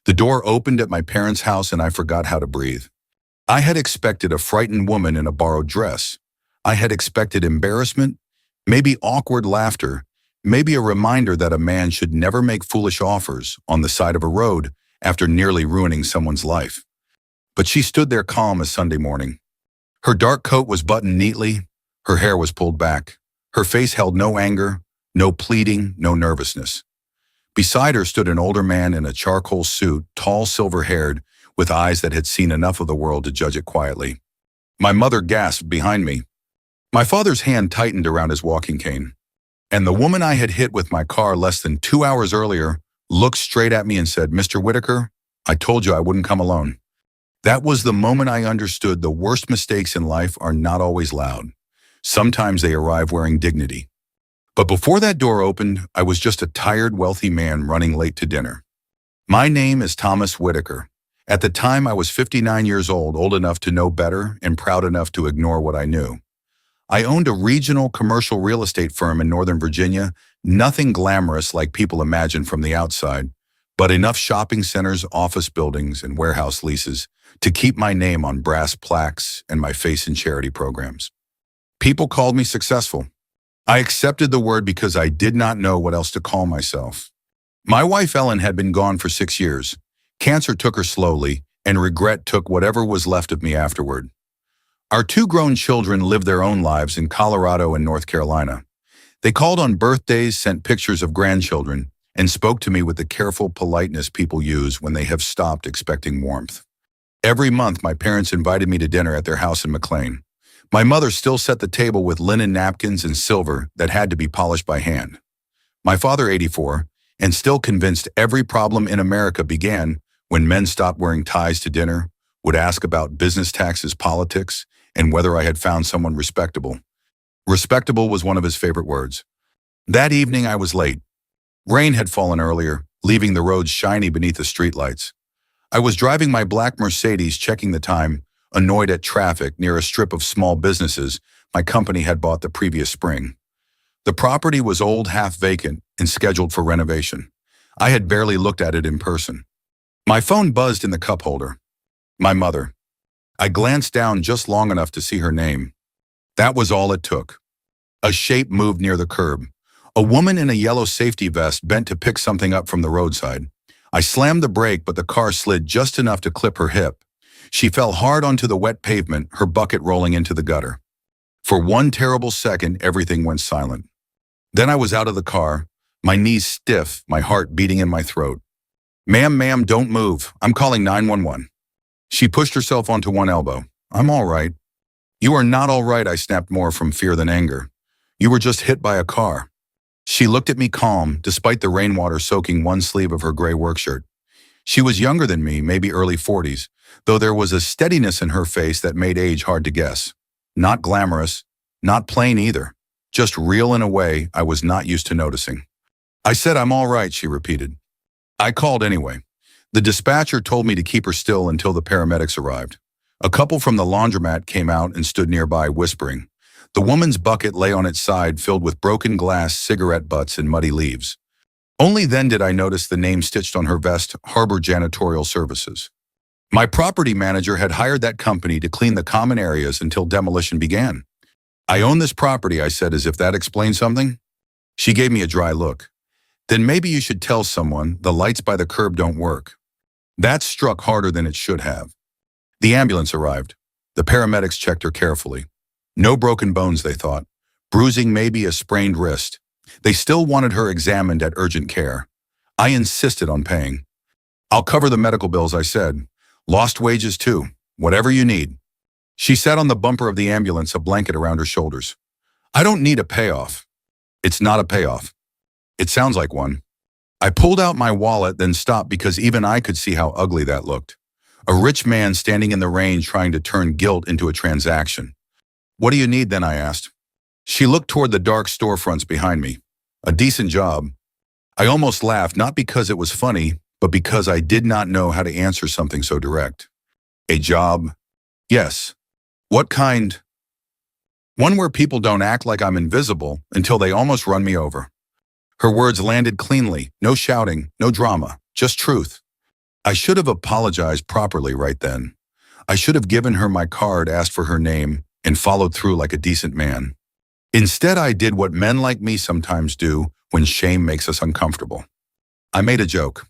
The door opened at my parents' house and I forgot how to breathe. I had expected a frightened woman in a borrowed dress. I had expected embarrassment, maybe awkward laughter, maybe a reminder that a man should never make foolish offers on the side of a road after nearly ruining someone's life. But she stood there calm as Sunday morning. Her dark coat was buttoned neatly, her hair was pulled back. Her face held no anger, no pleading, no nervousness. Beside her stood an older man in a charcoal suit, tall, silver-haired, with eyes that had seen enough of the world to judge it quietly. My mother gasped behind me. My father's hand tightened around his walking cane. And the woman I had hit with my car less than 2 hours earlier looked straight at me and said, "Mr. Whitaker, I told you I wouldn't come alone." That was the moment I understood the worst mistakes in life are not always loud. Sometimes they arrive wearing dignity. But before that door opened, I was just a tired, wealthy man running late to dinner. My name is Thomas Whitaker. At the time, I was 59 years old enough to know better and proud enough to ignore what I knew. I owned a regional commercial real estate firm in Northern Virginia, nothing glamorous like people imagine from the outside, but enough shopping centers, office buildings, and warehouse leases to keep my name on brass plaques and my face in charity programs. People called me successful. I accepted the word because I did not know what else to call myself. My wife Ellen had been gone for 6 years. Cancer took her slowly, and regret took whatever was left of me afterward. Our 2 grown children lived their own lives in Colorado and North Carolina. They called on birthdays, sent pictures of grandchildren, and spoke to me with the careful politeness people use when they have stopped expecting warmth. Every month, my parents invited me to dinner at their house in McLean. My mother still set the table with linen napkins and silver that had to be polished by hand. My father, 84, and still convinced every problem in America began when men stopped wearing ties to dinner, would ask about business taxes, politics, and whether I had found someone respectable. Respectable was one of his favorite words. That evening, I was late. Rain had fallen earlier, leaving the roads shiny beneath the streetlights. I was driving my black Mercedes, checking the time, annoyed at traffic near a strip of small businesses my company had bought the previous spring. The property was old, half vacant, and scheduled for renovation. I had barely looked at it in person. My phone buzzed in the cup holder. My mother. I glanced down just long enough to see her name. That was all it took. A shape moved near the curb. A woman in a yellow safety vest bent to pick something up from the roadside. I slammed the brake, but the car slid just enough to clip her hip. She fell hard onto the wet pavement, her bucket rolling into the gutter. For one terrible second, everything went silent. Then I was out of the car, my knees stiff, my heart beating in my throat. Ma'am, don't move. I'm calling 911. She pushed herself onto one elbow. I'm all right. You are not all right, I snapped, more from fear than anger. You were just hit by a car. She looked at me calm, despite the rainwater soaking one sleeve of her gray workshirt. She was younger than me, maybe early 40s, though there was a steadiness in her face that made age hard to guess. Not glamorous, not plain either, just real in a way I was not used to noticing. I said I'm all right, she repeated. I called anyway. The dispatcher told me to keep her still until the paramedics arrived. A couple from the laundromat came out and stood nearby, whispering. The woman's bucket lay on its side, filled with broken glass, cigarette butts, and muddy leaves. Only then did I notice the name stitched on her vest, Harbor Janitorial Services. My property manager had hired that company to clean the common areas until demolition began. I own this property, I said, as if that explained something. She gave me a dry look. Then maybe you should tell someone the lights by the curb don't work. That struck harder than it should have. The ambulance arrived. The paramedics checked her carefully. No broken bones, they thought. Bruising, maybe a sprained wrist. They still wanted her examined at urgent care. I insisted on paying. I'll cover the medical bills, I said. Lost wages too, whatever you need. She sat on the bumper of the ambulance, a blanket around her shoulders. I don't need a payoff. It's not a payoff. It sounds like one. I pulled out my wallet, then stopped because even I could see how ugly that looked. A rich man standing in the rain trying to turn guilt into a transaction. What do you need then, I asked. She looked toward the dark storefronts behind me. A decent job. I almost laughed, not because it was funny, but because I did not know how to answer something so direct. A job? Yes. What kind? One where people don't act like I'm invisible until they almost run me over. Her words landed cleanly, no shouting, no drama, just truth. I should have apologized properly right then. I should have given her my card, asked for her name, and followed through like a decent man. Instead, I did what men like me sometimes do when shame makes us uncomfortable. I made a joke.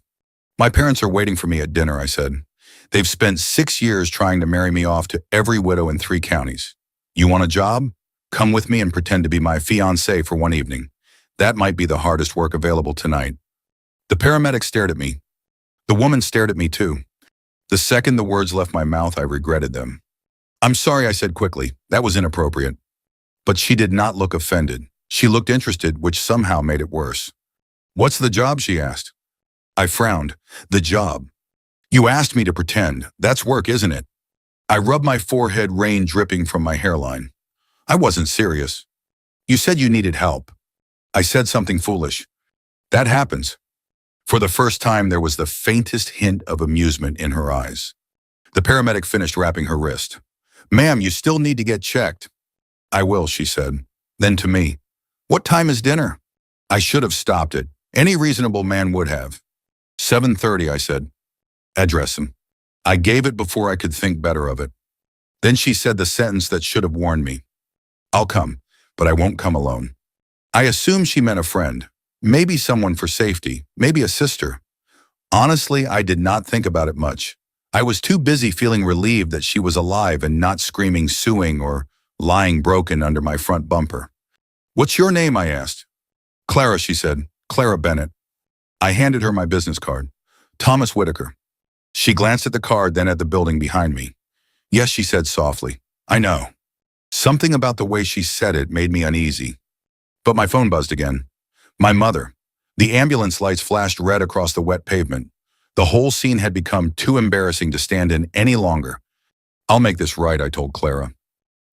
My parents are waiting for me at dinner, I said. They've spent 6 years trying to marry me off to every widow in 3 counties. You want a job? Come with me and pretend to be my fiancée for one evening. That might be the hardest work available tonight. The paramedic stared at me. The woman stared at me too. The second the words left my mouth, I regretted them. I'm sorry, I said quickly. That was inappropriate. But she did not look offended. She looked interested, which somehow made it worse. What's the job, she asked. I frowned. The job. You asked me to pretend. That's work, isn't it? I rubbed my forehead, rain dripping from my hairline. I wasn't serious. You said you needed help. I said something foolish. That happens. For the first time, there was the faintest hint of amusement in her eyes. The paramedic finished wrapping her wrist. Ma'am, you still need to get checked. I will, she said. Then to me, what time is dinner? I should have stopped it. Any reasonable man would have. 7:30, I said. Address him. I gave it before I could think better of it. Then she said the sentence that should have warned me. I'll come, but I won't come alone. I assumed she meant a friend, maybe someone for safety, maybe a sister. Honestly, I did not think about it much. I was too busy feeling relieved that she was alive and not screaming suing or lying broken under my front bumper. What's your name, I asked. Clara, she said. Clara Bennett. I handed her my business card. Thomas Whitaker. She glanced at the card, then at the building behind me. Yes, she said softly. I know. Something about the way she said it made me uneasy. But my phone buzzed again. My mother. The ambulance lights flashed red across the wet pavement. The whole scene had become too embarrassing to stand in any longer. I'll make this right, I told Clara.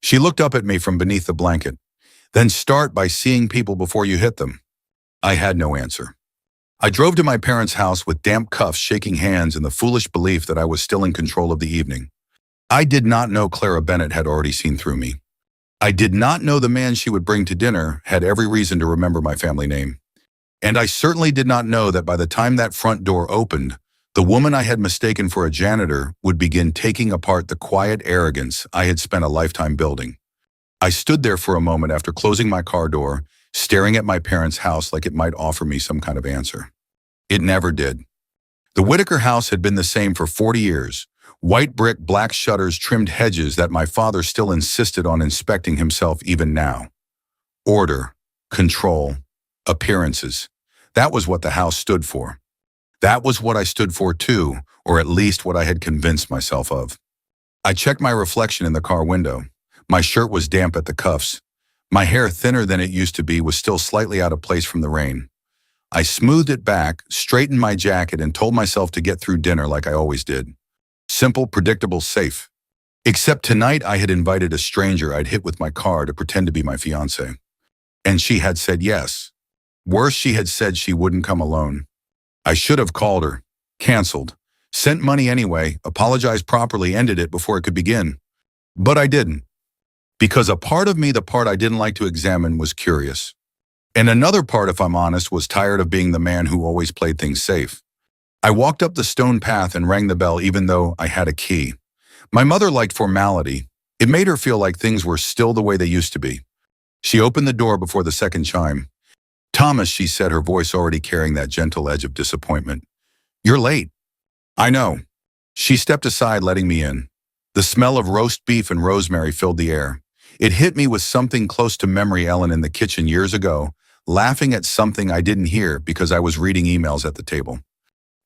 She looked up at me from beneath the blanket. Then start by seeing people before you hit them. I had no answer. I drove to my parents' house with damp cuffs, shaking hands in the foolish belief that I was still in control of the evening. I did not know Clara Bennett had already seen through me. I did not know the man she would bring to dinner had every reason to remember my family name. And I certainly did not know that by the time that front door opened, the woman I had mistaken for a janitor would begin taking apart the quiet arrogance I had spent a lifetime building. I stood there for a moment after closing my car door, staring at my parents' house like it might offer me some kind of answer. It never did. The Whitaker house had been the same for 40 years. White brick, black shutters, trimmed hedges that my father still insisted on inspecting himself even now. Order, control, appearances. That was what the house stood for. That was what I stood for too, or at least what I had convinced myself of. I checked my reflection in the car window. My shirt was damp at the cuffs. My hair, thinner than it used to be, was still slightly out of place from the rain. I smoothed it back, straightened my jacket, and told myself to get through dinner like I always did. Simple, predictable, safe. Except tonight I had invited a stranger I'd hit with my car to pretend to be my fiancée. And she had said yes. Worse, she had said she wouldn't come alone. I should have called her, canceled, sent money anyway, apologized properly, ended it before it could begin. But I didn't. Because a part of me, the part I didn't like to examine, was curious. And another part, if I'm honest, was tired of being the man who always played things safe. I walked up the stone path and rang the bell even though I had a key. My mother liked formality. It made her feel like things were still the way they used to be. She opened the door before the second chime. Thomas, she said, her voice already carrying that gentle edge of disappointment. You're late. I know. She stepped aside, letting me in. The smell of roast beef and rosemary filled the air. It hit me with something close to memory. Ellen in the kitchen years ago, laughing at something I didn't hear because I was reading emails at the table.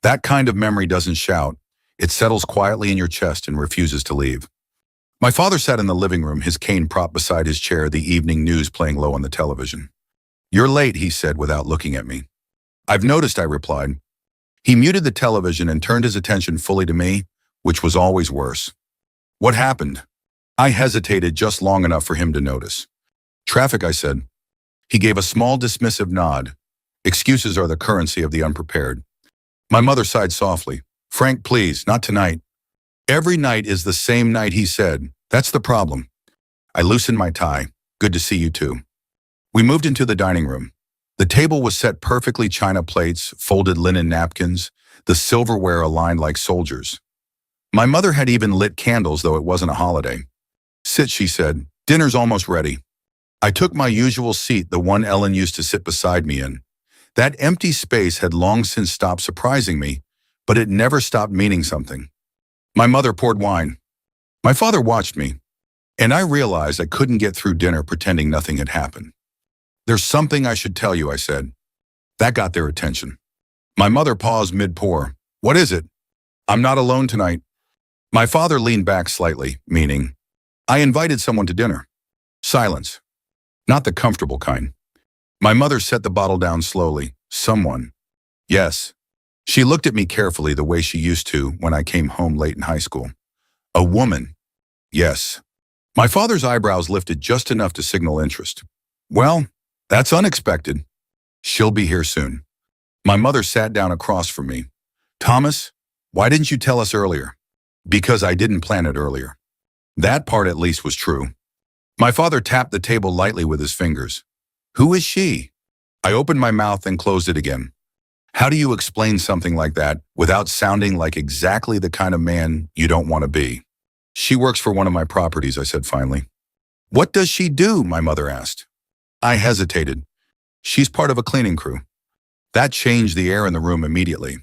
That kind of memory doesn't shout. It settles quietly in your chest and refuses to leave. My father sat in the living room, his cane propped beside his chair, the evening news playing low on the television. You're late, he said without looking at me. I've noticed, I replied. He muted the television and turned his attention fully to me, which was always worse. What happened? I hesitated just long enough for him to notice. Traffic, I said. He gave a small dismissive nod. Excuses are the currency of the unprepared. My mother sighed softly. Frank, please, not tonight. Every night is the same night, he said. That's the problem. I loosened my tie. Good to see you too. We moved into the dining room. The table was set perfectly, china plates, folded linen napkins, the silverware aligned like soldiers. My mother had even lit candles, though it wasn't a holiday. "Sit," she said. "Dinner's almost ready." I took my usual seat, the one Ellen used to sit beside me in. That empty space had long since stopped surprising me, but it never stopped meaning something. My mother poured wine. My father watched me, and I realized I couldn't get through dinner pretending nothing had happened. "There's something I should tell you," I said. That got their attention. My mother paused mid-pour. "What is it?" "I'm not alone tonight." My father leaned back slightly, meaning, "I invited someone to dinner." Silence. Not the comfortable kind. My mother set the bottle down slowly. "Someone." "Yes." She looked at me carefully the way she used to when I came home late in high school. "A woman." "Yes." My father's eyebrows lifted just enough to signal interest. "Well, that's unexpected." "She'll be here soon." My mother sat down across from me. "Thomas, why didn't you tell us earlier?" "Because I didn't plan it earlier." That part at least was true. My father tapped the table lightly with his fingers. "Who is she?" I opened my mouth and closed it again. How do you explain something like that without sounding like exactly the kind of man you don't want to be? "She works for one of my properties," I said finally. "What does she do?" my mother asked. I hesitated. "She's part of a cleaning crew." That changed the air in the room immediately.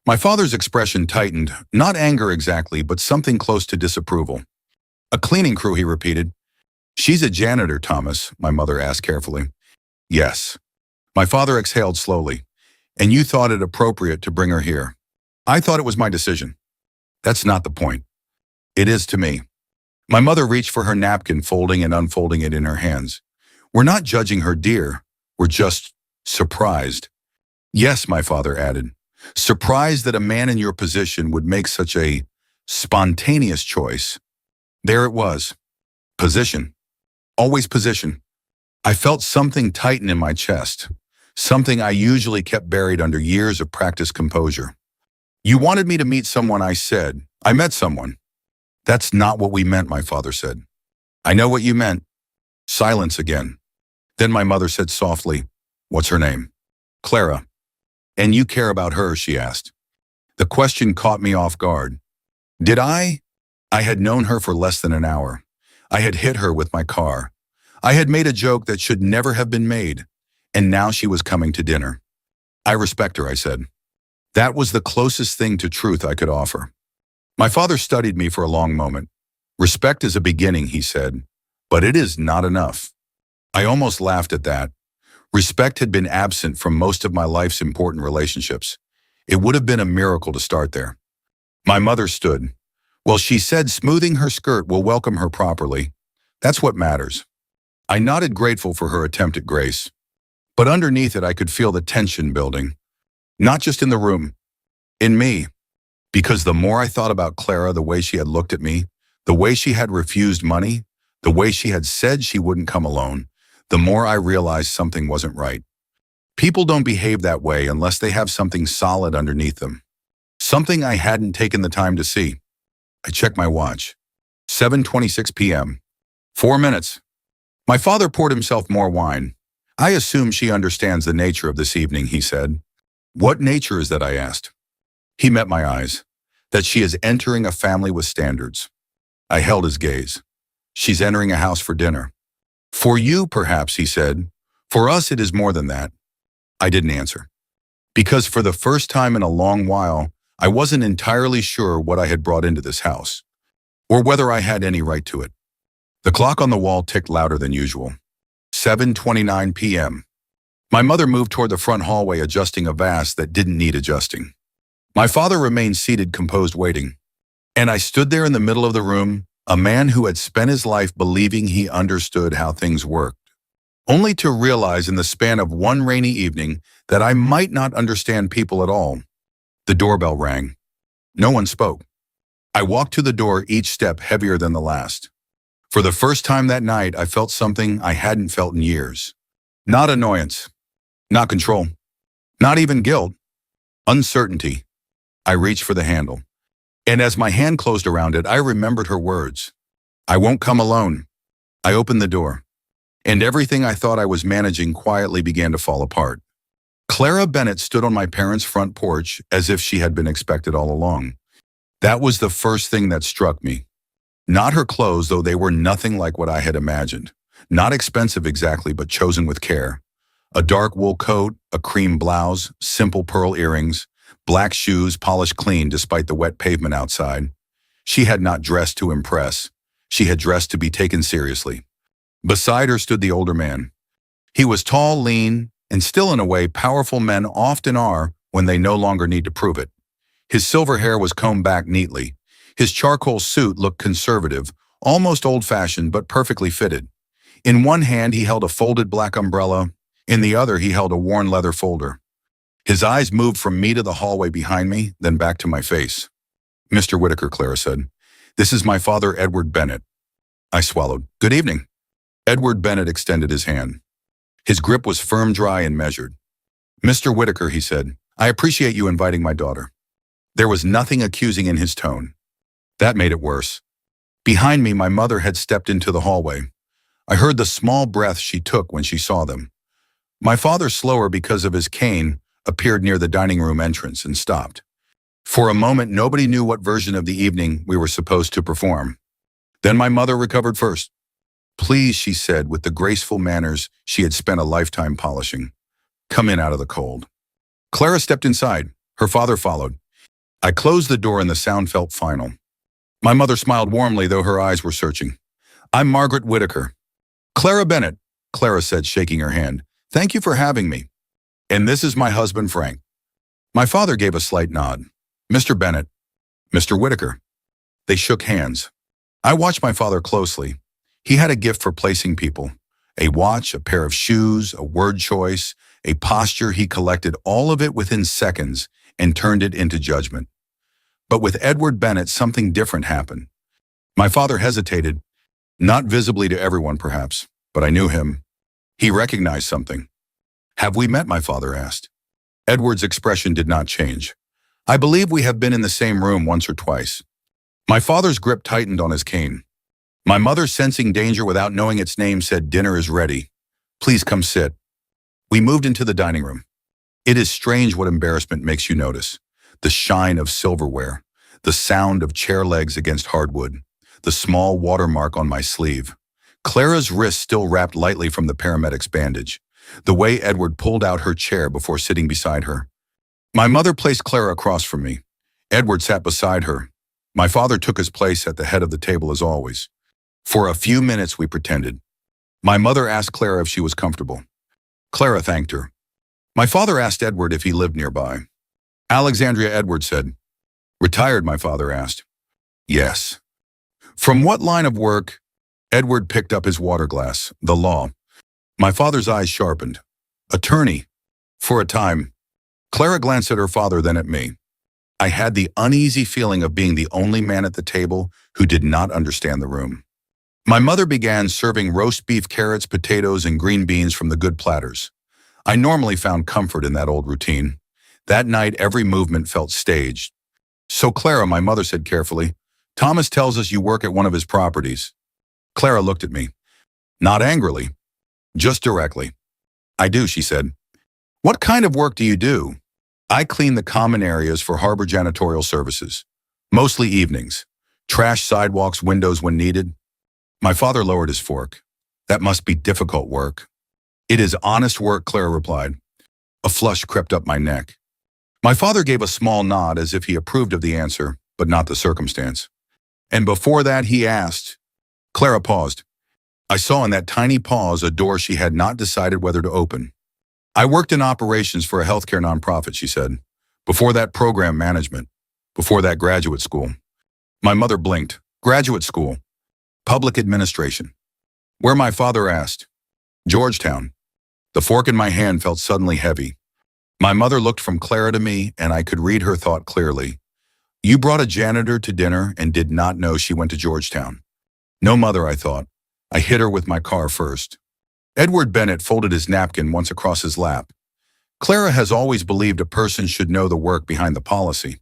My father's expression tightened, not anger exactly, but something close to disapproval. "A cleaning crew," he repeated. "She's a janitor, Thomas," my mother asked carefully. "Yes." My father exhaled slowly. "And you thought it appropriate to bring her here." "I thought it was my decision." "That's not the point." "It is to me." My mother reached for her napkin, folding and unfolding it in her hands. "We're not judging her, dear. We're just surprised." "Yes," my father added. "Surprised that a man in your position would make such a spontaneous choice." There it was. Position. Always position. I felt something tighten in my chest, something I usually kept buried under years of practiced composure. "You wanted me to meet someone," I said. "I met someone." "That's not what we meant," my father said. "I know what you meant." Silence again. Then my mother said softly, "What's her name?" "Clara." "And you care about her?" she asked. The question caught me off guard. Did I? I had known her for less than an hour. I had hit her with my car. I had made a joke that should never have been made, and now she was coming to dinner. "I respect her," I said. That was the closest thing to truth I could offer. My father studied me for a long moment. "Respect is a beginning," he said, "but it is not enough." I almost laughed at that. Respect had been absent from most of my life's important relationships. It would have been a miracle to start there. My mother stood. "Well, she said smoothing her skirt will welcome her properly. That's what matters." I nodded, grateful for her attempt at grace. But underneath it, I could feel the tension building. Not just in the room, in me. Because the more I thought about Clara, the way she had looked at me, the way she had refused money, the way she had said she wouldn't come alone, the more I realized something wasn't right. People don't behave that way unless they have something solid underneath them. Something I hadn't taken the time to see. I checked my watch. 7:26 p.m. 4 minutes. My father poured himself more wine. "I assume she understands the nature of this evening," he said. "What nature is that?" I asked. He met my eyes. "That she is entering a family with standards." I held his gaze. "She's entering a house for dinner." "For you, perhaps," he said. "For us, it is more than that." I didn't answer. Because for the first time in a long while, I wasn't entirely sure what I had brought into this house, or whether I had any right to it. The clock on the wall ticked louder than usual. 7:29 p.m. My mother moved toward the front hallway, adjusting a vase that didn't need adjusting. My father remained seated, composed, waiting. And I stood there in the middle of the room, a man who had spent his life believing he understood how things worked, only to realize in the span of one rainy evening that I might not understand people at all. The doorbell rang. No one spoke. I walked to the door, each step heavier than the last. For the first time that night, I felt something I hadn't felt in years. Not annoyance, not control, not even guilt. Uncertainty. I reached for the handle. And as my hand closed around it, I remembered her words. "I won't come alone." I opened the door. And everything I thought I was managing quietly began to fall apart. Clara Bennett stood on my parents' front porch as if she had been expected all along. That was the first thing that struck me. Not her clothes, though they were nothing like what I had imagined. Not expensive exactly, but chosen with care. A dark wool coat, a cream blouse, simple pearl earrings, black shoes polished clean despite the wet pavement outside. She had not dressed to impress. She had dressed to be taken seriously. Beside her stood the older man. He was tall, lean, and still in a way powerful men often are when they no longer need to prove it. His silver hair was combed back neatly. His charcoal suit looked conservative, almost old-fashioned but perfectly fitted. In one hand he held a folded black umbrella, in the other he held a worn leather folder. His eyes moved from me to the hallway behind me, then back to my face. "Mr. Whitaker," Clara said. "This is my father, Edward Bennett." I swallowed. "Good evening." Edward Bennett extended his hand. His grip was firm, dry, and measured. "Mr. Whitaker," he said, "I appreciate you inviting my daughter." There was nothing accusing in his tone. That made it worse. Behind me, my mother had stepped into the hallway. I heard the small breath she took when she saw them. My father, slower because of his cane, appeared near the dining room entrance and stopped. For a moment, nobody knew what version of the evening we were supposed to perform. Then my mother recovered first. "Please," she said with the graceful manners she had spent a lifetime polishing. "Come in out of the cold." Clara stepped inside. Her father followed. I closed the door and the sound felt final. My mother smiled warmly, though her eyes were searching. "I'm Margaret Whitaker." "Clara Bennett," Clara said, shaking her hand. "Thank you for having me. And this is my husband, Frank." My father gave a slight nod. "Mr. Bennett, Mr. Whitaker." They shook hands. I watched my father closely. He had a gift for placing people. A watch, a pair of shoes, a word choice, a posture. He collected all of it within seconds and turned it into judgment. But with Edward Bennett, something different happened. My father hesitated, not visibly to everyone perhaps, but I knew him. He recognized something. "Have we met?" my father asked. Edward's expression did not change. "I believe we have been in the same room once or twice." My father's grip tightened on his cane. My mother, sensing danger without knowing its name, said, "Dinner is ready. Please come sit." We moved into the dining room. It is strange what embarrassment makes you notice. The shine of silverware, the sound of chair legs against hardwood, the small watermark on my sleeve. Clara's wrist still wrapped lightly from the paramedic's bandage. The way Edward pulled out her chair before sitting beside her. My mother placed Clara across from me. Edward sat beside her. My father took his place at the head of the table as always. For a few minutes we pretended. My mother asked Clara if she was comfortable. Clara thanked her. My father asked Edward if he lived nearby. "Alexandria," Edward said. "Retired?" my father asked. "Yes." "From what line of work?" Edward picked up his water glass. "The law." My father's eyes sharpened. "Attorney." "For a time." Clara glanced at her father, then at me. I had the uneasy feeling of being the only man at the table who did not understand the room. My mother began serving roast beef, carrots, potatoes, and green beans from the good platters. I normally found comfort in that old routine. That night, every movement felt staged. "So Clara," my mother said carefully, "Thomas tells us you work at one of his properties." Clara looked at me. Not angrily, just directly. "I do," she said. "What kind of work do you do?" "I clean the common areas for harbor janitorial services. Mostly evenings. Trash sidewalks, windows when needed." My father lowered his fork. "That must be difficult work." "It is honest work," Clara replied. A flush crept up my neck. My father gave a small nod as if he approved of the answer, but not the circumstance. "And before that," he asked. Clara paused. I saw in that tiny pause a door she had not decided whether to open. "I worked in operations for a healthcare nonprofit," she said. "Before that, program management. Before that, graduate school." My mother blinked. "Graduate school?" "Public administration." "Where?" my father asked. "Georgetown." The fork in my hand felt suddenly heavy. My mother looked from Clara to me, and I could read her thought clearly. "You brought a janitor to dinner and did not know she went to Georgetown." "No, mother," I thought. "I hit her with my car first." Edward Bennett folded his napkin once across his lap. "Clara has always believed a person should know the work behind the policy."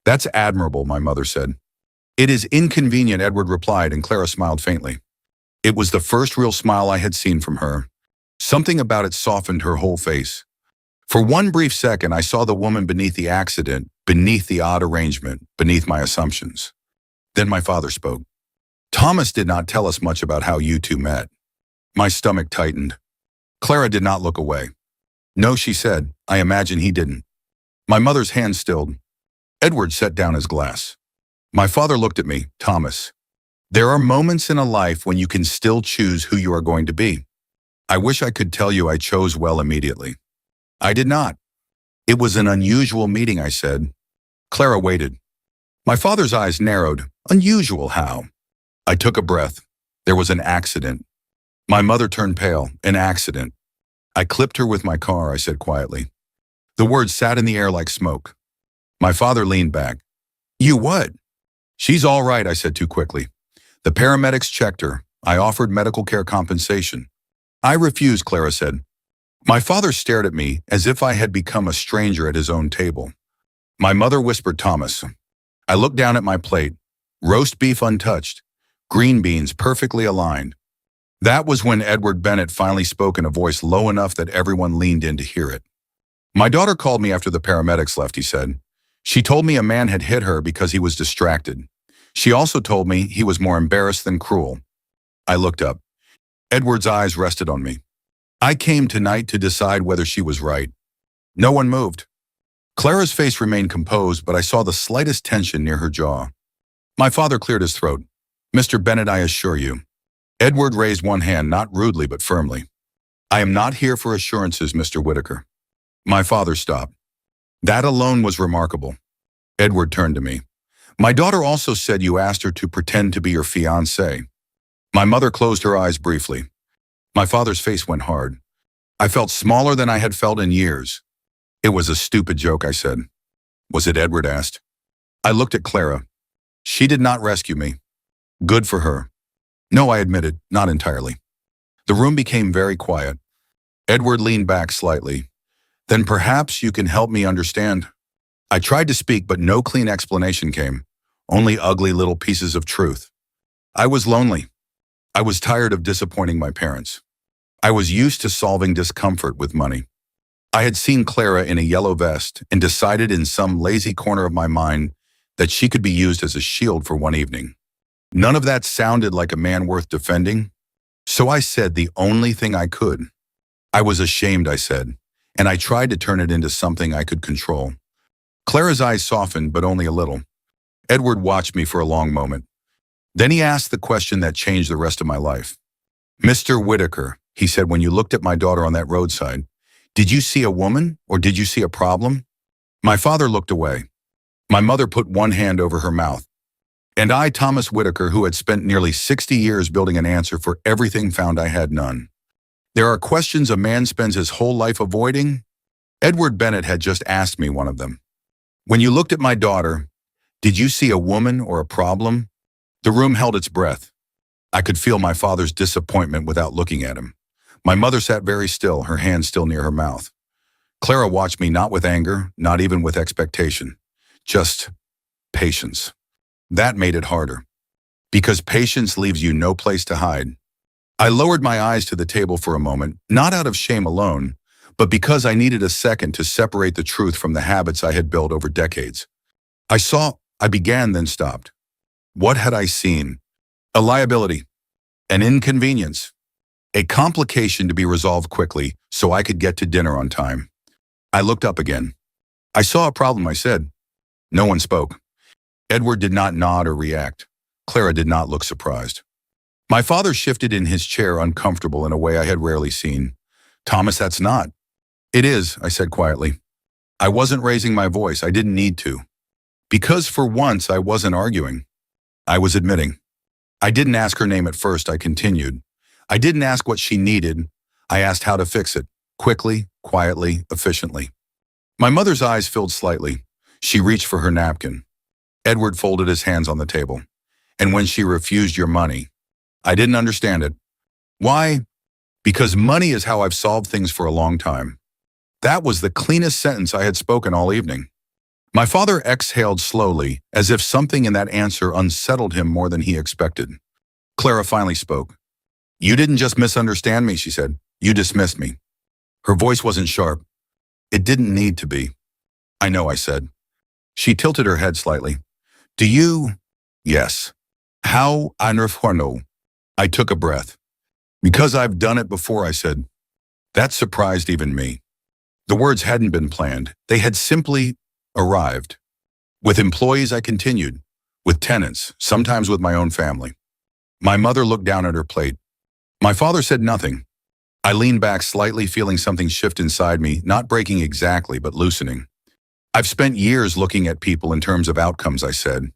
"That's admirable," my mother said. "It is inconvenient," Edward replied, and Clara smiled faintly. It was the first real smile I had seen from her. Something about it softened her whole face. For one brief second, I saw the woman beneath the accident, beneath the odd arrangement, beneath my assumptions. Then my father spoke. Thomas did not tell us much about how you two met. My stomach tightened. Clara did not look away. No, she said. I imagine he didn't. My mother's hand stilled. Edward set down his glass. My father looked at me. Thomas, there are moments in a life when you can still choose who you are going to be. I wish I could tell you I chose well immediately. I did not. It was an unusual meeting, I said. Clara waited. My father's eyes narrowed. Unusual how? I took a breath. There was an accident. My mother turned pale. An accident. I clipped her with my car, I said quietly. The words sat in the air like smoke. My father leaned back. You what? She's all right, I said too quickly. The paramedics checked her. I offered medical care compensation. I refused, Clara said. My father stared at me as if I had become a stranger at his own table. My mother whispered, Thomas. I looked down at my plate. Roast beef untouched. Green beans perfectly aligned. That was when Edward Bennett finally spoke in a voice low enough that everyone leaned in to hear it. My daughter called me after the paramedics left, he said. She told me a man had hit her because he was distracted. She also told me he was more embarrassed than cruel. I looked up. Edward's eyes rested on me. I came tonight to decide whether she was right. No one moved. Clara's face remained composed, but I saw the slightest tension near her jaw. My father cleared his throat. Mr. Bennett, I assure you. Edward raised one hand, not rudely but firmly. I am not here for assurances, Mr. Whitaker. My father stopped. That alone was remarkable. Edward turned to me. My daughter also said you asked her to pretend to be your fiancée. My mother closed her eyes briefly. My father's face went hard. I felt smaller than I had felt in years. It was a stupid joke, I said. Was it? Edward asked. I looked at Clara. She did not rescue me. Good for her. No, I admitted, not entirely. The room became very quiet. Edward leaned back slightly. Then perhaps you can help me understand. I tried to speak, but no clean explanation came. Only ugly little pieces of truth. I was lonely. I was tired of disappointing my parents. I was used to solving discomfort with money. I had seen Clara in a yellow vest and decided in some lazy corner of my mind that she could be used as a shield for one evening. None of that sounded like a man worth defending, so I said the only thing I could. I was ashamed, I said, and I tried to turn it into something I could control. Clara's eyes softened, but only a little. Edward watched me for a long moment. Then he asked the question that changed the rest of my life. Mr. Whitaker, he said, when you looked at my daughter on that roadside, did you see a woman or did you see a problem? My father looked away. My mother put one hand over her mouth. And I, Thomas Whitaker, who had spent nearly 60 years building an answer for everything, found I had none. There are questions a man spends his whole life avoiding. Edward Bennett had just asked me one of them. When you looked at my daughter, did you see a woman or a problem? The room held its breath. I could feel my father's disappointment without looking at him. My mother sat very still, her hand still near her mouth. Clara watched me not with anger, not even with expectation, just patience. That made it harder, because patience leaves you no place to hide. I lowered my eyes to the table for a moment, not out of shame alone, but because I needed a second to separate the truth from the habits I had built over decades. I began, then stopped. What had I seen? A liability, an inconvenience, a complication to be resolved quickly so I could get to dinner on time. I looked up again. I saw a problem, I said. No one spoke. Edward did not nod or react. Clara did not look surprised. My father shifted in his chair, uncomfortable in a way I had rarely seen. Thomas, that's not. It is, I said quietly. I wasn't raising my voice. I didn't need to. Because for once, I wasn't arguing. I was admitting. I didn't ask her name at first, I continued. I didn't ask what she needed. I asked how to fix it. Quickly, quietly, efficiently. My mother's eyes filled slightly. She reached for her napkin. Edward folded his hands on the table. And when she refused your money, I didn't understand it. Why? Because money is how I've solved things for a long time. That was the cleanest sentence I had spoken all evening. My father exhaled slowly, as if something in that answer unsettled him more than he expected. Clara finally spoke. You didn't just misunderstand me, she said. You dismissed me. Her voice wasn't sharp. It didn't need to be. I know, I said. She tilted her head slightly. Do you? Yes. How? No. I took a breath. Because I've done it before, I said. That surprised even me. The words hadn't been planned. They had simply arrived. With employees, I continued. With tenants, sometimes with my own family. My mother looked down at her plate. My father said nothing. I leaned back slightly, feeling something shift inside me, not breaking exactly, but loosening. I've spent years looking at people in terms of outcomes, I said.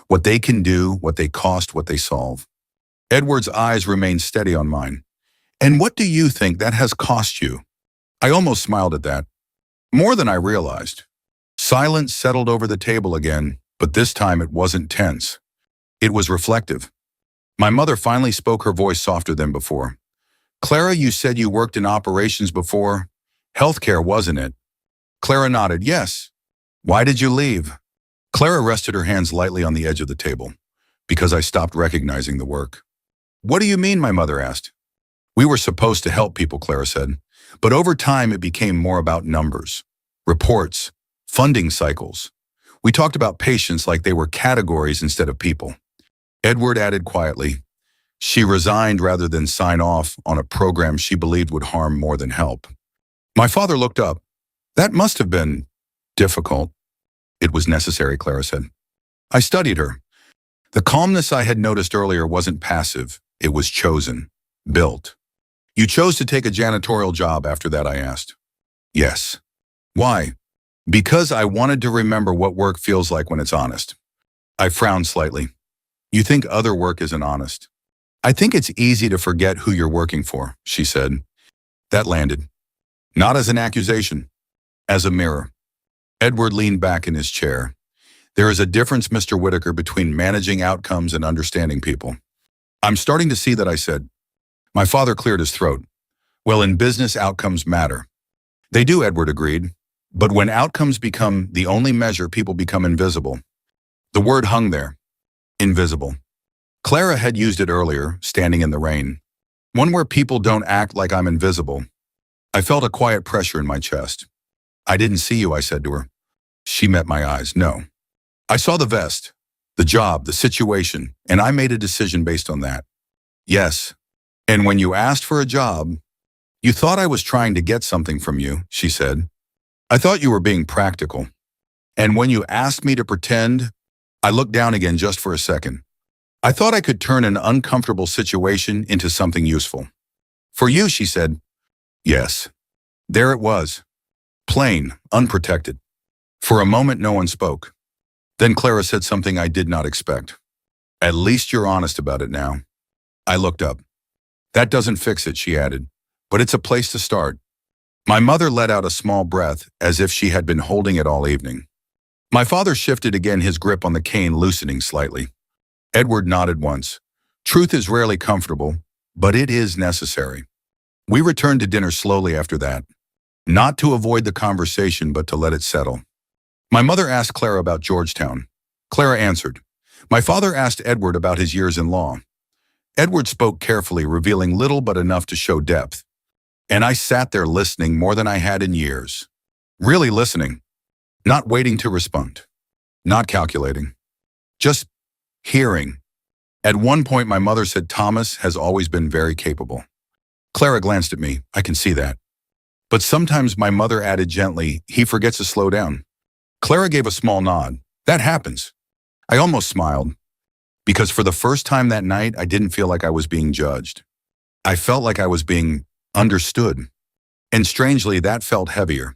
What they can do, what they cost, what they solve. Edward's eyes remained steady on mine. And what do you think that has cost you? I almost smiled at that. More than I realized. Silence settled over the table again, but this time it wasn't tense. It was reflective. My mother finally spoke, her voice softer than before. Clara, you said you worked in operations before. Healthcare, wasn't it? Clara nodded, yes. Why did you leave? Clara rested her hands lightly on the edge of the table, because I stopped recognizing the work. What do you mean, my mother asked. We were supposed to help people, Clara said, but over time it became more about numbers, reports, funding cycles. We talked about patients like they were categories instead of people. Edward added quietly, she resigned rather than sign off on a program she believed would harm more than help. My father looked up. That must have been difficult. It was necessary, Clara said. I studied her. The calmness I had noticed earlier wasn't passive. It was chosen, built. You chose to take a janitorial job after that, I asked. Yes. Why? Because I wanted to remember what work feels like when it's honest. I frowned slightly. You think other work isn't honest? I think it's easy to forget who you're working for, she said. That landed. Not as an accusation, as a mirror. Edward leaned back in his chair. There is a difference, Mr. Whitaker, between managing outcomes and understanding people. I'm starting to see that, I said. My father cleared his throat. Well, in business, outcomes matter. They do, Edward agreed. But when outcomes become the only measure, people become invisible. The word hung there. Invisible. Clara had used it earlier, standing in the rain. One where people don't act like I'm invisible. I felt a quiet pressure in my chest. I didn't see you, I said to her. She met my eyes. No. I saw the vest, the job, the situation, and I made a decision based on that. Yes. And when you asked for a job, you thought I was trying to get something from you, she said. I thought you were being practical. And when you asked me to pretend, I looked down again just for a second. I thought I could turn an uncomfortable situation into something useful. For you, she said. Yes. There it was. Plain, unprotected. For a moment, no one spoke. Then Clara said something I did not expect. At least you're honest about it now. I looked up. That doesn't fix it, she added, but it's a place to start. My mother let out a small breath as if she had been holding it all evening. My father shifted again, his grip on the cane loosening slightly. Edward nodded once. Truth is rarely comfortable, but it is necessary. We returned to dinner slowly after that, not to avoid the conversation, but to let it settle. My mother asked Clara about Georgetown. Clara answered. My father asked Edward about his years in law. Edward spoke carefully, revealing little but enough to show depth. And I sat there listening more than I had in years. Really listening. Not waiting to respond. Not calculating. Just hearing. At one point, my mother said Thomas has always been very capable. Clara glanced at me. I can see that. But sometimes, my mother added gently, he forgets to slow down. Clara gave a small nod. That happens. I almost smiled. Because for the first time that night, I didn't feel like I was being judged. I felt like I was being understood. And strangely, that felt heavier.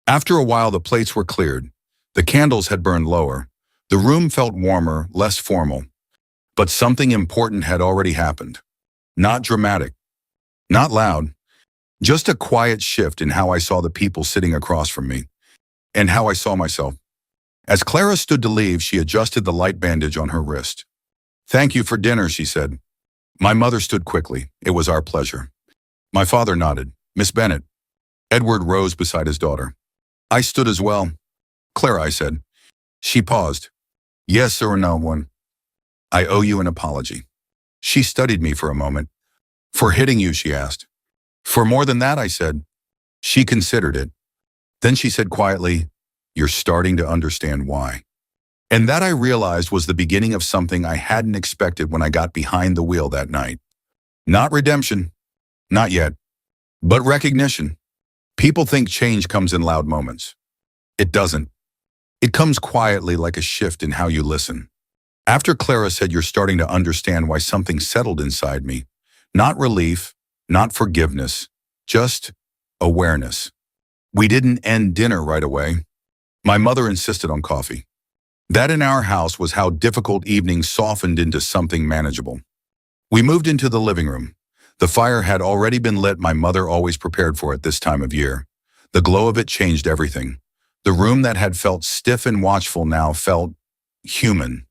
After a while, the plates were cleared. The candles had burned lower. The room felt warmer, less formal. But something important had already happened. Not dramatic. Not loud. Just a quiet shift in how I saw the people sitting across from me. And how I saw myself. As Clara stood to leave, she adjusted the light bandage on her wrist. Thank you for dinner, she said. My mother stood quickly. It was our pleasure. My father nodded. Miss Bennett. Edward rose beside his daughter. I stood as well. Clara, I said. She paused. Yes or no one. I owe you an apology. She studied me for a moment. For hitting you, she asked. For more than that, I said. She considered it. Then she said quietly, "You're starting to understand why." And that I realized was the beginning of something I hadn't expected when I got behind the wheel that night. Not redemption, not yet, but recognition. People think change comes in loud moments. It doesn't. It comes quietly like a shift in how you listen. After Clara said you're starting to understand why something settled inside me, not relief, not forgiveness, just awareness. We didn't end dinner right away. My mother insisted on coffee. That in our house was how difficult evenings softened into something manageable. We moved into the living room. The fire had already been lit. My mother always prepared for it this time of year. The glow of it changed everything. The room that had felt stiff and watchful now felt human.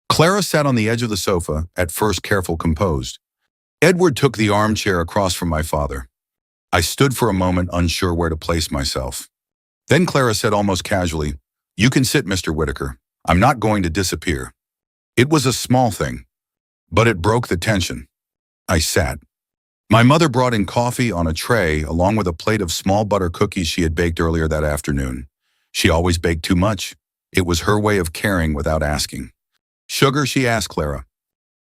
Clara sat on the edge of the sofa, at first careful, composed. Edward took the armchair across from my father. I stood for a moment, unsure where to place myself. Then Clara said almost casually, "You can sit, Mr. Whitaker. I'm not going to disappear." It was a small thing, but it broke the tension. I sat. My mother brought in coffee on a tray along with a plate of small butter cookies she had baked earlier that afternoon. She always baked too much. It was her way of caring without asking. "Sugar?" she asked Clara.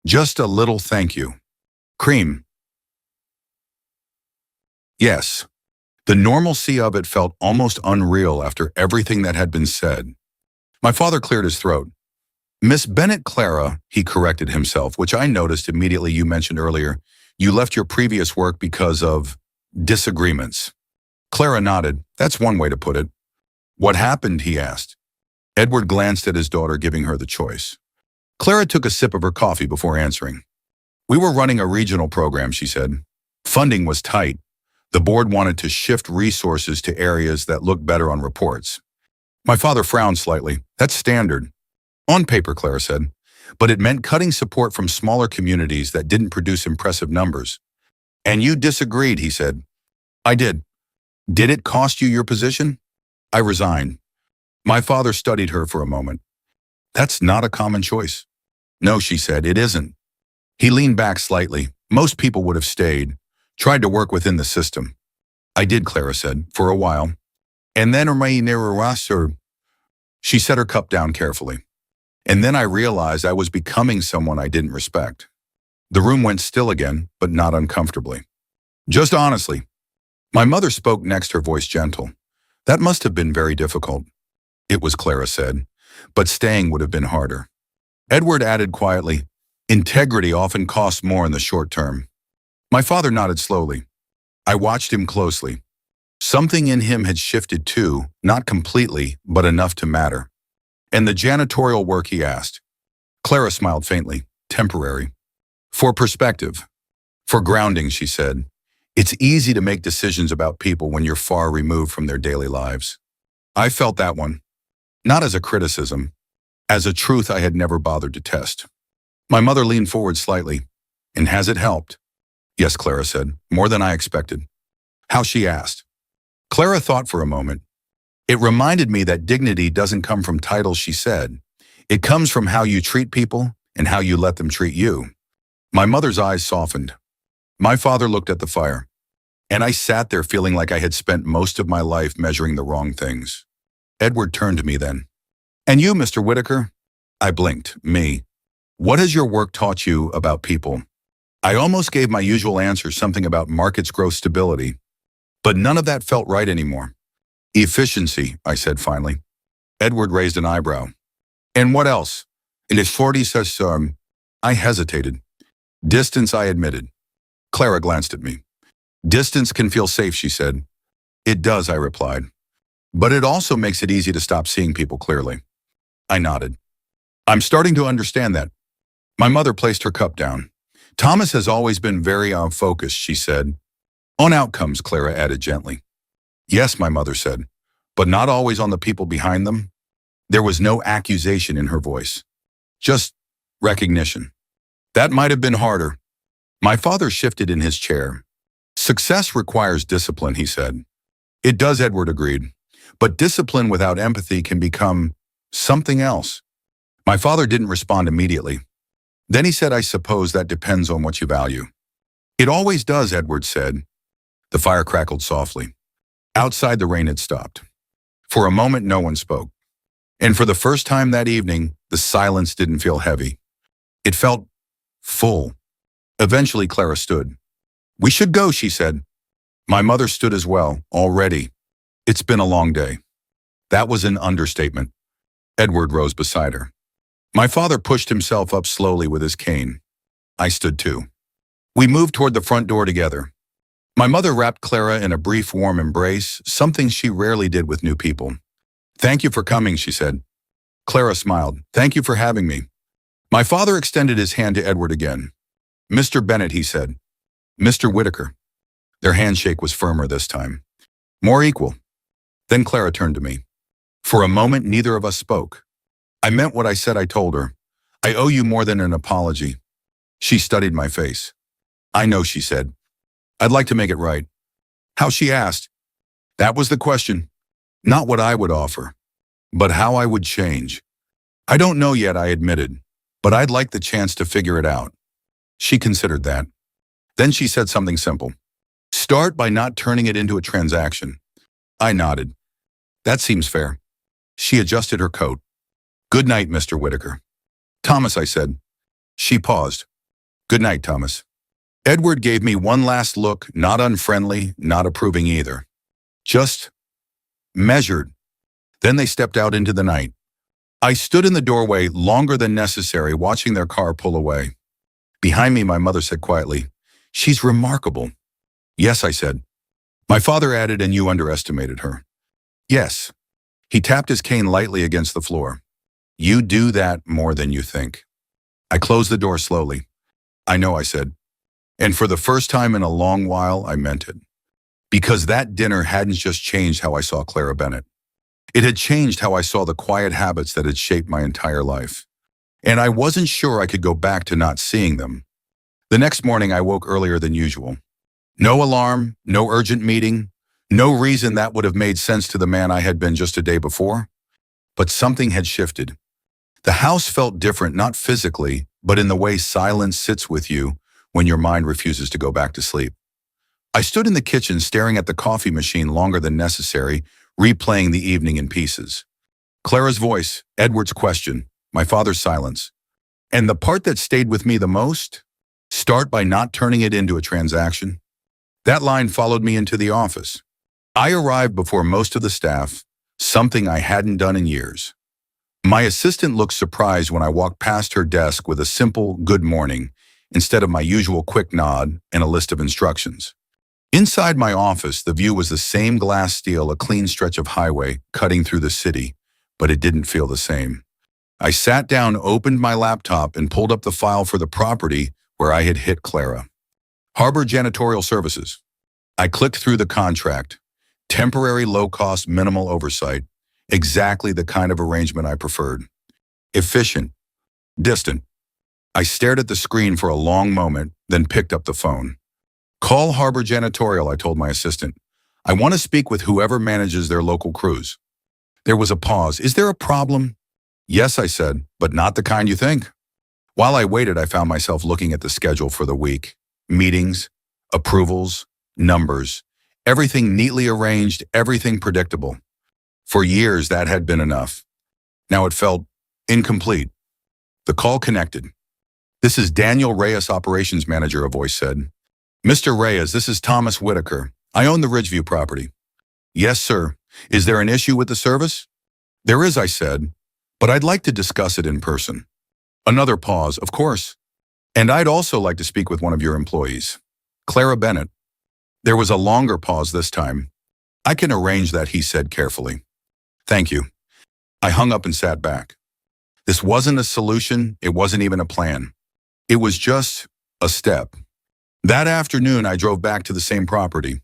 "Just a little, thank you." "Cream?" "Yes." The normalcy of it felt almost unreal after everything that had been said. My father cleared his throat. "Miss Bennett Clara," he corrected himself, "which I noticed immediately. You mentioned earlier, you left your previous work because of disagreements." Clara nodded. "That's one way to put it." "What happened?" he asked. Edward glanced at his daughter, giving her the choice. Clara took a sip of her coffee before answering. "We were running a regional program," she said. "Funding was tight. The board wanted to shift resources to areas that looked better on reports." My father frowned slightly. "That's standard." "On paper," Clara said. "But it meant cutting support from smaller communities that didn't produce impressive numbers." "And you disagreed," he said. "I did." "Did it cost you your position?" "I resigned." My father studied her for a moment. "That's not a common choice." "No," she said, "it isn't." He leaned back slightly. "Most people would have stayed, tried to work within the system." "I did," Clara said, "for a while. And then she set her cup down carefully. "And then I realized I was becoming someone I didn't respect." The room went still again, but not uncomfortably. "Just honestly." My mother spoke next, her voice gentle. "That must have been very difficult." "It was," Clara said, "but staying would have been harder." Edward added quietly, "Integrity often costs more in the short term." My father nodded slowly. I watched him closely. Something in him had shifted too, not completely, but enough to matter. "And the janitorial work?" he asked. Clara smiled faintly. "Temporary. For perspective. For grounding," she said. "It's easy to make decisions about people when you're far removed from their daily lives." I felt that one. Not as a criticism, as a truth I had never bothered to test. My mother leaned forward slightly. "And has it helped?" "Yes," Clara said, "more than I expected." "How?" she asked. Clara thought for a moment. "It reminded me that dignity doesn't come from titles," she said. "It comes from how you treat people and how you let them treat you." My mother's eyes softened. My father looked at the fire. And I sat there feeling like I had spent most of my life measuring the wrong things. Edward turned to me then. "And you, Mr. Whitaker?" I blinked. "Me. What has your work taught you about people?" I almost gave my usual answer, something about markets growth stability. But none of that felt right anymore. "Efficiency," I said finally. Edward raised an eyebrow. "And what else?" "In his 40s, I hesitated. "Distance," I admitted. Clara glanced at me. "Distance can feel safe," she said. "It does," I replied. "But it also makes it easy to stop seeing people clearly." I nodded. "I'm starting to understand that." My mother placed her cup down. "Thomas has always been very focused," she said. "On outcomes," Clara added gently. "Yes," my mother said, "but not always on the people behind them." There was no accusation in her voice. Just recognition. That might have been harder. My father shifted in his chair. "Success requires discipline," he said. "It does," Edward agreed. "But discipline without empathy can become something else." My father didn't respond immediately. Then he said, "I suppose that depends on what you value." "It always does," Edward said. The fire crackled softly. Outside, the rain had stopped. For a moment, no one spoke. And for the first time that evening, the silence didn't feel heavy. It felt full. Eventually, Clara stood. "We should go," she said. My mother stood as well, already. "It's been a long day." That was an understatement. Edward rose beside her. My father pushed himself up slowly with his cane. I stood too. We moved toward the front door together. My mother wrapped Clara in a brief, warm embrace, something she rarely did with new people. "Thank you for coming," she said. Clara smiled. "Thank you for having me." My father extended his hand to Edward again. "Mr. Bennett," he said. "Mr. Whitaker." Their handshake was firmer this time. More equal. Then Clara turned to me. For a moment, neither of us spoke. I meant what I said. I told her. "I owe you more than an apology." She studied my face. "I know," she said. "I'd like to make it right." How, she asked. That was the question. Not what I would offer, but how I would change. "I don't know yet," I admitted, "but I'd like the chance to figure it out." She considered that. Then she said something simple. "Start by not turning it into a transaction." I nodded. "That seems fair." She adjusted her coat. "Good night, Mr. Whitaker." "Thomas," I said. She paused. "Good night, Thomas." Edward gave me one last look, not unfriendly, not approving either. Just measured. Then they stepped out into the night. I stood in the doorway longer than necessary, watching their car pull away. Behind me, my mother said quietly, "She's remarkable." "Yes," I said. My father added, "And you underestimated her." "Yes." He tapped his cane lightly against the floor. "You do that more than you think." I closed the door slowly. "I know," I said. And for the first time in a long while, I meant it. Because that dinner hadn't just changed how I saw Clara Bennett. It had changed how I saw the quiet habits that had shaped my entire life. And I wasn't sure I could go back to not seeing them. The next morning, I woke earlier than usual. No alarm, no urgent meeting, no reason that would have made sense to the man I had been just a day before. But something had shifted. The house felt different, not physically, but in the way silence sits with you when your mind refuses to go back to sleep. I stood in the kitchen staring at the coffee machine longer than necessary, replaying the evening in pieces. Clara's voice, Edward's question, my father's silence. And the part that stayed with me the most? Start by not turning it into a transaction. That line followed me into the office. I arrived before most of the staff, something I hadn't done in years. My assistant looked surprised when I walked past her desk with a simple "good morning" instead of my usual quick nod and a list of instructions. Inside my office, the view was the same glass steel, a clean stretch of highway cutting through the city, but it didn't feel the same. I sat down, opened my laptop, and pulled up the file for the property where I had hit Clara. Harbor Janitorial Services. I clicked through the contract. Temporary, low-cost, minimal oversight. Exactly the kind of arrangement I preferred. Efficient. Distant. I stared at the screen for a long moment, then picked up the phone. "Call Harbor Janitorial," I told my assistant. "I want to speak with whoever manages their local crews." There was a pause. "Is there a problem?" "Yes," I said, "but not the kind you think." While I waited, I found myself looking at the schedule for the week. Meetings, approvals, numbers, everything neatly arranged, everything predictable. For years, that had been enough. Now it felt incomplete. The call connected. "This is Daniel Reyes, Operations Manager," a voice said. "Mr. Reyes, this is Thomas Whitaker. I own the Ridgeview property." "Yes, sir. Is there an issue with the service?" "There is," I said, "but I'd like to discuss it in person." Another pause. "Of course. And I'd also like to speak with one of your employees, Clara Bennett." There was a longer pause this time. "I can arrange that," he said carefully. "Thank you." I hung up and sat back. This wasn't a solution. It wasn't even a plan. It was just a step. That afternoon, I drove back to the same property.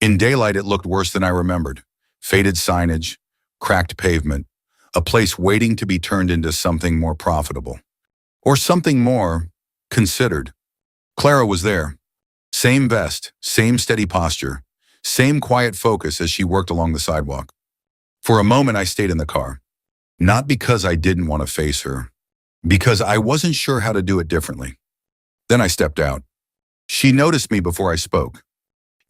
In daylight, it looked worse than I remembered. Faded signage, cracked pavement, a place waiting to be turned into something more profitable. Or something more considered. Clara was there. Same vest, same steady posture, same quiet focus as she worked along the sidewalk. For a moment, I stayed in the car. Not because I didn't want to face her, because I wasn't sure how to do it differently. Then I stepped out. She noticed me before I spoke.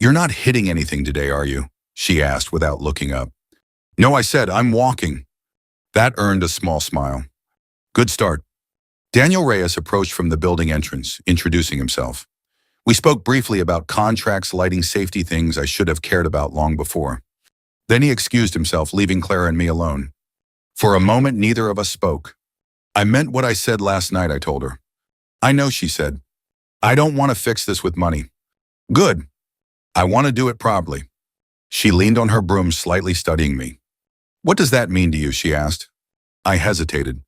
"You're not hitting anything today, are you?" she asked without looking up. No, I said, I'm walking. That earned a small smile. Good start. Daniel Reyes approached from the building entrance, introducing himself. We spoke briefly about contracts, lighting, safety, things I should have cared about long before. Then he excused himself, leaving Clara and me alone. For a moment, neither of us spoke. I meant what I said last night, I told her. I know, she said. I don't want to fix this with money. Good. I want to do it properly. She leaned on her broom, slightly studying me. What does that mean to you, she asked. I hesitated.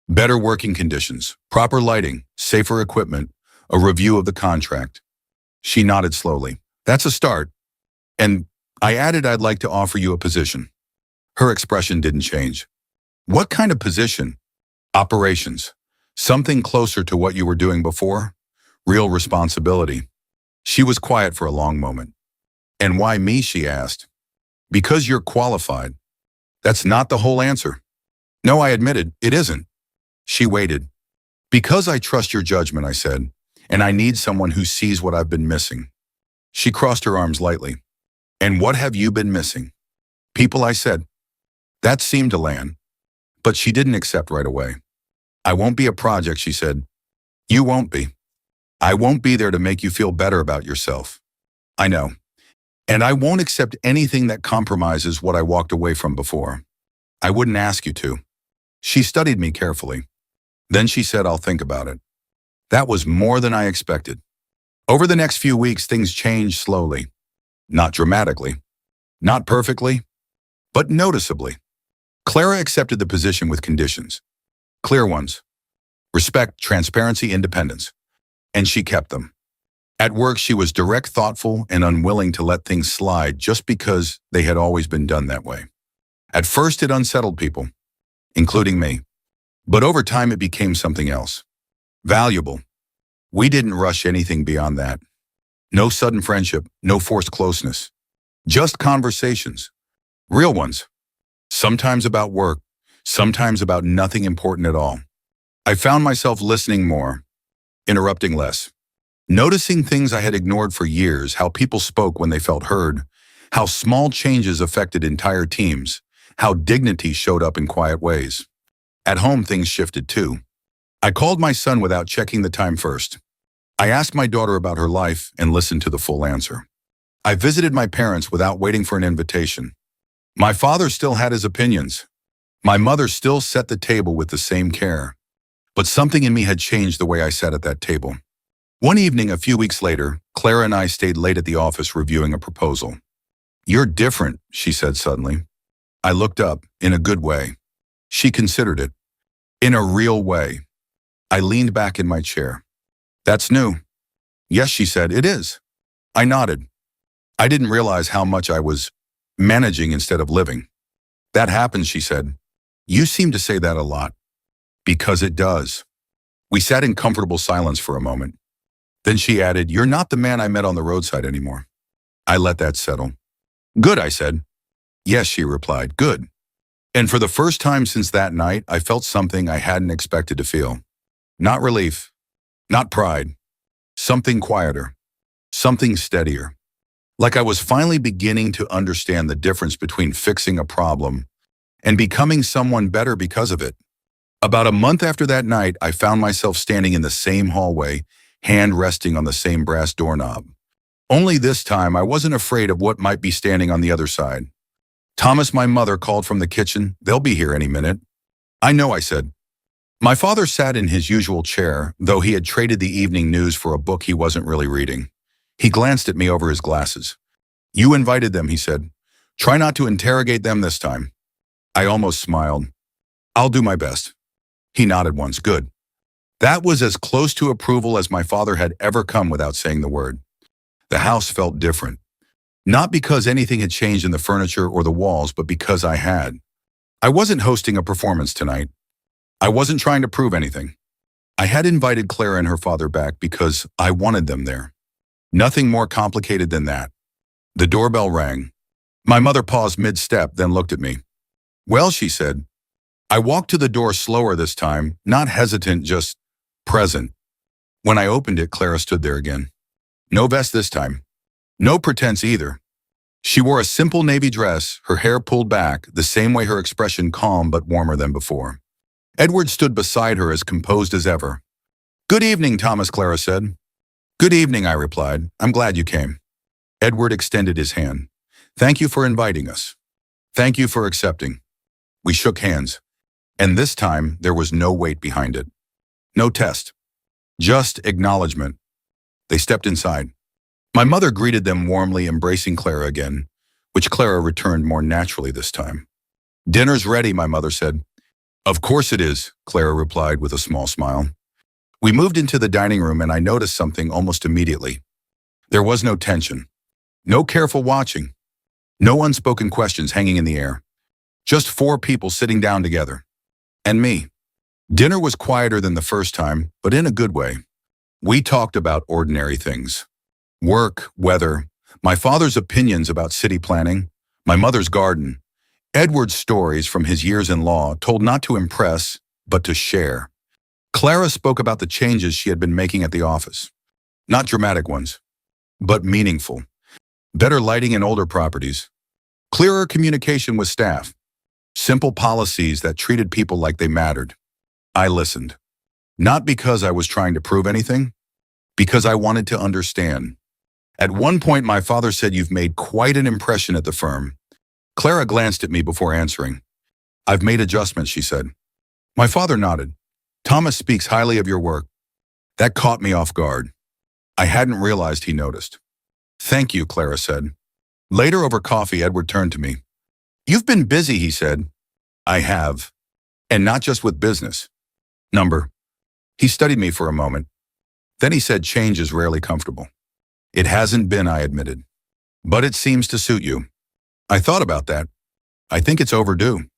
Better working conditions, proper lighting, safer equipment, a review of the contract. She nodded slowly. That's a start. And I added I'd like to offer you a position. Her expression didn't change. What kind of position? Operations. Something closer to what you were doing before? Real responsibility. She was quiet for a long moment. And why me, she asked. Because you're qualified. That's not the whole answer. No, I admitted, it isn't. She waited. Because I trust your judgment, I said, and I need someone who sees what I've been missing. She crossed her arms lightly. And what have you been missing? People, I said. That seemed to land. But she didn't accept right away. I won't be a project, she said. You won't be. I won't be there to make you feel better about yourself. I know. And I won't accept anything that compromises what I walked away from before. I wouldn't ask you to. She studied me carefully. Then she said, I'll think about it. That was more than I expected. Over the next few weeks, things changed slowly. Not dramatically. Not perfectly. But noticeably. Clara accepted the position with conditions. Clear ones. Respect, transparency, independence. And she kept them. At work, she was direct, thoughtful, and unwilling to let things slide just because they had always been done that way. At first, it unsettled people, including me. But over time, it became something else. Valuable. We didn't rush anything beyond that. No sudden friendship, no forced closeness. Just conversations. Real ones. Sometimes about work, sometimes about nothing important at all. I found myself listening more, interrupting less. Noticing things I had ignored for years, how people spoke when they felt heard, how small changes affected entire teams, how dignity showed up in quiet ways. At home, things shifted too. I called my son without checking the time first. I asked my daughter about her life and listened to the full answer. I visited my parents without waiting for an invitation. My father still had his opinions. My mother still set the table with the same care. But something in me had changed the way I sat at that table. One evening, a few weeks later, Clara and I stayed late at the office reviewing a proposal. You're different, she said suddenly. I looked up, in a good way. She considered it. In a real way. I leaned back in my chair. That's new. Yes, she said, it is. I nodded. I didn't realize how much I was managing instead of living. That happens, she said. You seem to say that a lot. Because it does. We sat in comfortable silence for a moment. Then she added, you're not the man I met on the roadside anymore. I let that settle. Good, I said. Yes, she replied, good. And for the first time since that night, I felt something I hadn't expected to feel. Not relief, not pride, something quieter, something steadier. Like I was finally beginning to understand the difference between fixing a problem and becoming someone better because of it. About a month after that night, I found myself standing in the same hallway, hand resting on the same brass doorknob. Only this time, I wasn't afraid of what might be standing on the other side. Thomas, my mother, called from the kitchen. They'll be here any minute. I know, I said. My father sat in his usual chair, though he had traded the evening news for a book he wasn't really reading. He glanced at me over his glasses. You invited them, he said. Try not to interrogate them this time. I almost smiled. I'll do my best. He nodded once. Good. That was as close to approval as my father had ever come without saying the word. The house felt different. Not because anything had changed in the furniture or the walls, but because I had. I wasn't hosting a performance tonight. I wasn't trying to prove anything. I had invited Clara and her father back because I wanted them there. Nothing more complicated than that. The doorbell rang. My mother paused mid-step, then looked at me. Well, she said. I walked to the door slower this time, not hesitant, just present. When I opened it, Clara stood there again. No vest this time. No pretense either. She wore a simple navy dress, her hair pulled back, the same way her expression calm but warmer than before. Edward stood beside her as composed as ever. "Good evening, Thomas," Clara said. "Good evening," I replied. "I'm glad you came." Edward extended his hand. "Thank you for inviting us. Thank you for accepting." We shook hands, and this time there was no weight behind it. No test. Just acknowledgement. They stepped inside. My mother greeted them warmly, embracing Clara again, which Clara returned more naturally this time. "Dinner's ready," my mother said. "Of course it is," Clara replied with a small smile. We moved into the dining room and I noticed something almost immediately. There was no tension, no careful watching, no unspoken questions hanging in the air. Just four people sitting down together. And me. Dinner was quieter than the first time, but in a good way. We talked about ordinary things. Work, weather, my father's opinions about city planning, my mother's garden, Edward's stories from his years in law told not to impress, but to share. Clara spoke about the changes she had been making at the office. Not dramatic ones, but meaningful. Better lighting in older properties. Clearer communication with staff. Simple policies that treated people like they mattered. I listened. Not because I was trying to prove anything, because I wanted to understand. At one point, my father said, "You've made quite an impression at the firm." Clara glanced at me before answering. "I've made adjustments," she said. My father nodded. "Thomas speaks highly of your work." That caught me off guard. I hadn't realized he noticed. "Thank you," Clara said. Later over coffee, Edward turned to me. "You've been busy," he said. "I have. And not just with business. Number." He studied me for a moment. Then he said, "Change is rarely comfortable." "It hasn't been," I admitted. "But it seems to suit you." I thought about that. I think it's overdue.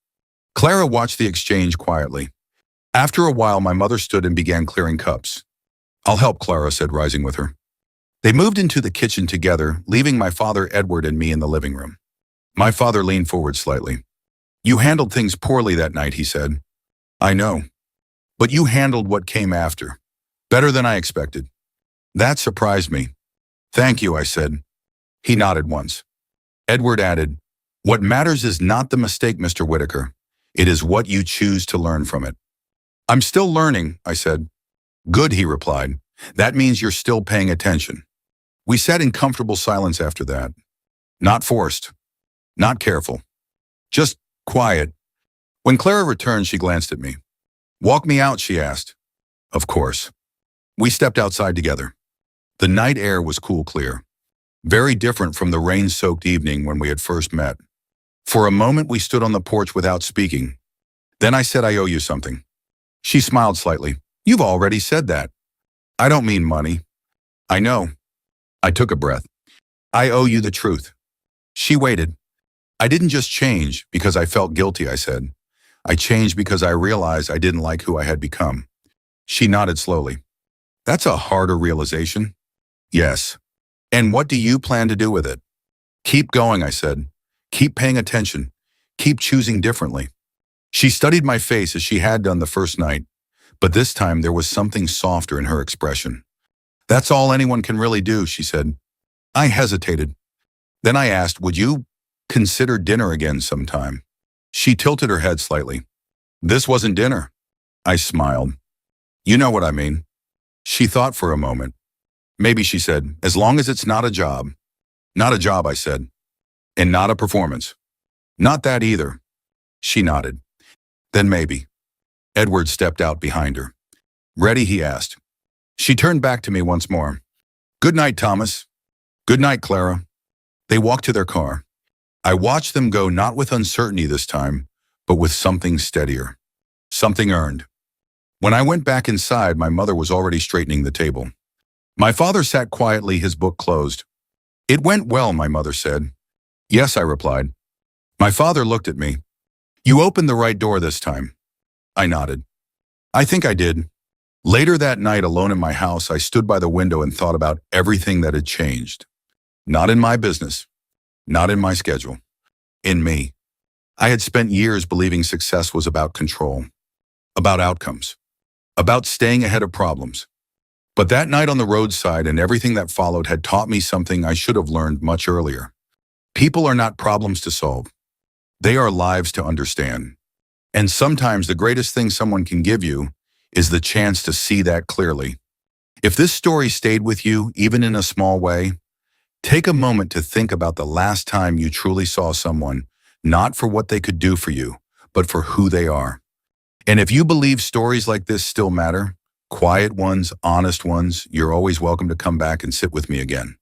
Clara watched the exchange quietly. After a while, my mother stood and began clearing cups. "I'll help," Clara said, rising with her. They moved into the kitchen together, leaving my father, Edward, and me in the living room. My father leaned forward slightly. "You handled things poorly that night," he said. "I know. But you handled what came after. Better than I expected." That surprised me. "Thank you," I said. He nodded once. Edward added, "What matters is not the mistake, Mr. Whitaker. It is what you choose to learn from it." "I'm still learning," I said. "Good," he replied. "That means you're still paying attention." We sat in comfortable silence after that. Not forced. Not careful. Just quiet. When Clara returned, she glanced at me. "Walk me out," she asked. Of course. We stepped outside together. The night air was cool, clear. Very different from the rain-soaked evening when we had first met. For a moment, we stood on the porch without speaking. Then I said, "I owe you something." She smiled slightly. "You've already said that." "I don't mean money." "I know." I took a breath. "I owe you the truth." She waited. "I didn't just change because I felt guilty," I said. "I changed because I realized I didn't like who I had become." She nodded slowly. "That's a harder realization." "Yes." "And what do you plan to do with it?" "Keep going," I said. "Keep paying attention. Keep choosing differently." She studied my face as she had done the first night, but this time there was something softer in her expression. "That's all anyone can really do," she said. I hesitated. Then I asked, "Would you consider dinner again sometime?" She tilted her head slightly. "This wasn't dinner." I smiled. "You know what I mean." She thought for a moment. "Maybe," she said, "as long as it's not a job." "Not a job," I said. "And not a performance." "Not that either." She nodded. "Then maybe." Edward stepped out behind her. "Ready?" he asked. She turned back to me once more. "Good night, Thomas." "Good night, Clara." They walked to their car. I watched them go, not with uncertainty this time, but with something steadier. Something earned. When I went back inside, my mother was already straightening the table. My father sat quietly, his book closed. "It went well," my mother said. "Yes," I replied. My father looked at me. "You opened the right door this time." I nodded. "I think I did." Later that night, alone in my house, I stood by the window and thought about everything that had changed. Not in my business. Not in my schedule. In me. I had spent years believing success was about control. About outcomes. About staying ahead of problems. But that night on the roadside and everything that followed had taught me something I should have learned much earlier. People are not problems to solve. They are lives to understand. And sometimes the greatest thing someone can give you is the chance to see that clearly. If this story stayed with you, even in a small way, take a moment to think about the last time you truly saw someone, not for what they could do for you, but for who they are. And if you believe stories like this still matter, quiet ones, honest ones, you're always welcome to come back and sit with me again.